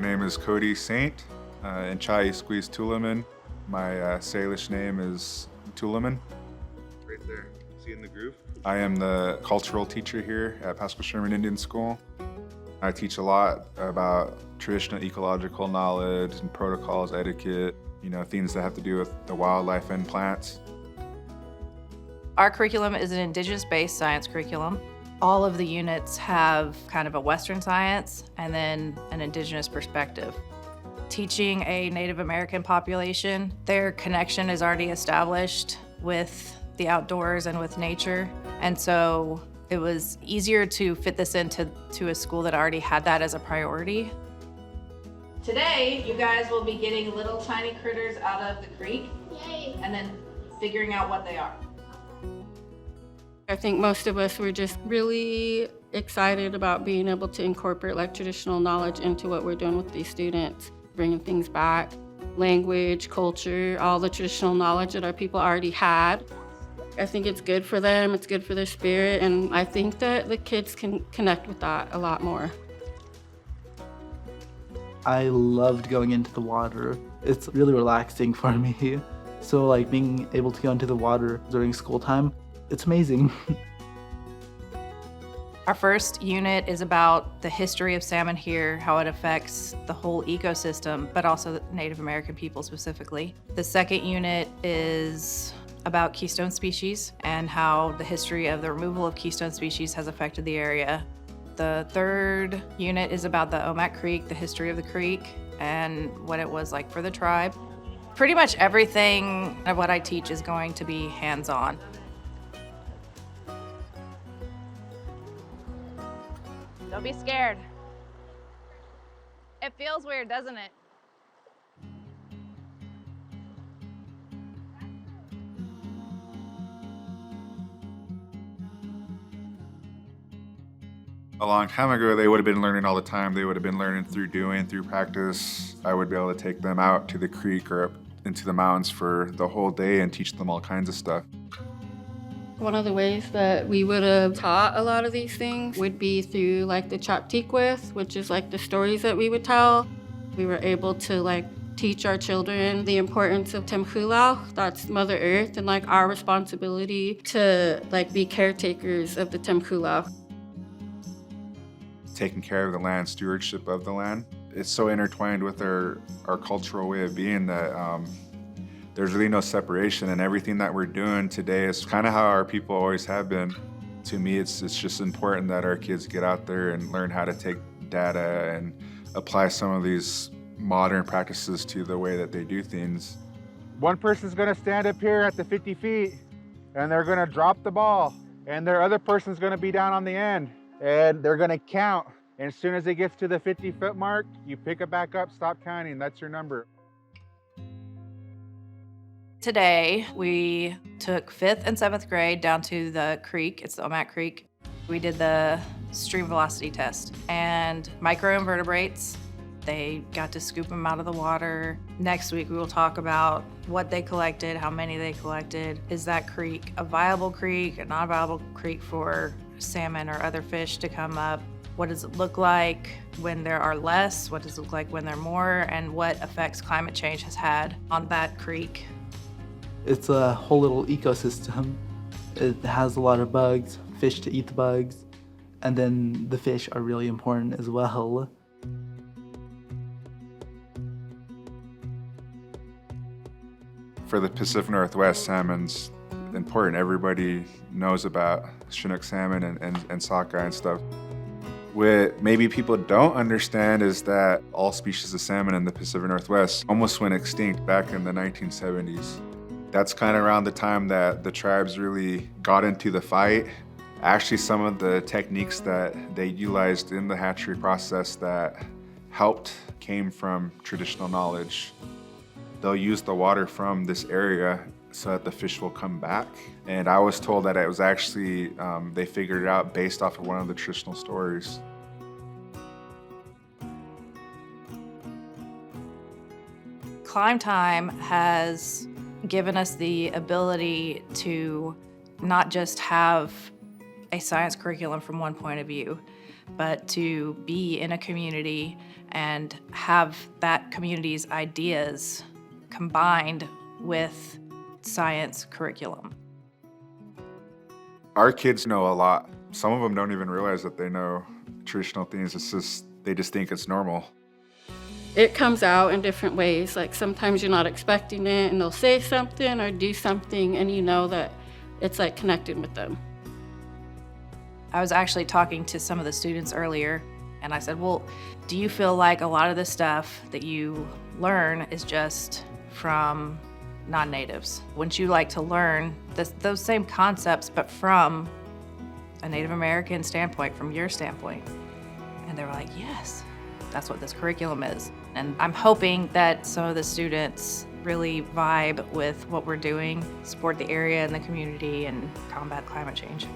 My name is Cody Saint, and Chai Squeeze Tulaman. My Salish name is Tulaman. Right there, see in the groove? I am the cultural teacher here at Paschal Sherman Indian School. I teach a lot about traditional ecological knowledge and protocols, etiquette, things that have to do with the wildlife and plants. Our curriculum is an indigenous-based science curriculum. All of the units have kind of a Western science and then an indigenous perspective. Teaching a Native American population, their connection is already established with the outdoors and with nature. And so it was easier to fit this into a school that already had that as a priority. Today, you guys will be getting little tiny critters out of the creek. Yay. And then figuring out what they are. I think most of us were just really excited about being able to incorporate traditional knowledge into what we're doing with these students, bringing things back, language, culture, all the traditional knowledge that our people already had. I think it's good for them, it's good for their spirit, and I think that the kids can connect with that a lot more. I loved going into the water. It's really relaxing for me. So being able to go into the water during school time, it's amazing. Our first unit is about the history of salmon here, how it affects the whole ecosystem, but also the Native American people specifically. The second unit is about keystone species and how the history of the removal of keystone species has affected the area. The third unit is about the Omak Creek, the history of the creek, and what it was like for the tribe. Pretty much everything of what I teach is going to be hands-on. Don't be scared. It feels weird, doesn't it? A long time ago, they would have been learning all the time. They would have been learning through doing, through practice. I would be able to take them out to the creek or up into the mountains for the whole day and teach them all kinds of stuff. One of the ways that we would have taught a lot of these things would be through the Chaptikwith, which is the stories that we would tell. We were able to teach our children the importance of Temkulauch, that's Mother Earth, and our responsibility to be caretakers of the Temkulauch. Taking care of the land, stewardship of the land. It's so intertwined with our cultural way of being that there's really no separation, and everything that we're doing today is kind of how our people always have been. To me, it's just important that our kids get out there and learn how to take data and apply some of these modern practices to the way that they do things. One person's gonna stand up here at the 50 feet and they're gonna drop the ball, and their other person's gonna be down on the end and they're gonna count. And as soon as it gets to the 50-foot mark, you pick it back up, stop counting, that's your number. Today, we took 5th and 7th grade down to the creek. It's the Omak Creek. We did the stream velocity test and microinvertebrates. They got to scoop them out of the water. Next week, we will talk about what they collected, how many they collected. Is that creek a viable creek, a non-viable creek for salmon or other fish to come up? What does it look like when there are less? What does it look like when there are more? And what effects climate change has had on that creek? It's a whole little ecosystem. It has a lot of bugs, fish to eat the bugs, and then the fish are really important as well. For the Pacific Northwest, salmon's important. Everybody knows about Chinook salmon and sockeye and stuff. What maybe people don't understand is that all species of salmon in the Pacific Northwest almost went extinct back in the 1970s. That's kind of around the time that the tribes really got into the fight. Actually, some of the techniques that they utilized in the hatchery process that helped came from traditional knowledge. They'll use the water from this area so that the fish will come back. And I was told that it was actually, they figured it out based off of one of the traditional stories. ClimeTime has given us the ability to not just have a science curriculum from one point of view, but to be in a community and have that community's ideas combined with science curriculum. Our kids know a lot. Some of them don't even realize that they know traditional things. They just think it's normal. It comes out in different ways. Like sometimes you're not expecting it and they'll say something or do something and you know that it's like connected with them. I was actually talking to some of the students earlier and I said, well, do you feel like a lot of the stuff that you learn is just from non-natives? Wouldn't you like to learn those same concepts but from a Native American standpoint, from your standpoint? And they were like, yes, that's what this curriculum is. And I'm hoping that some of the students really vibe with what we're doing, support the area and the community, and combat climate change.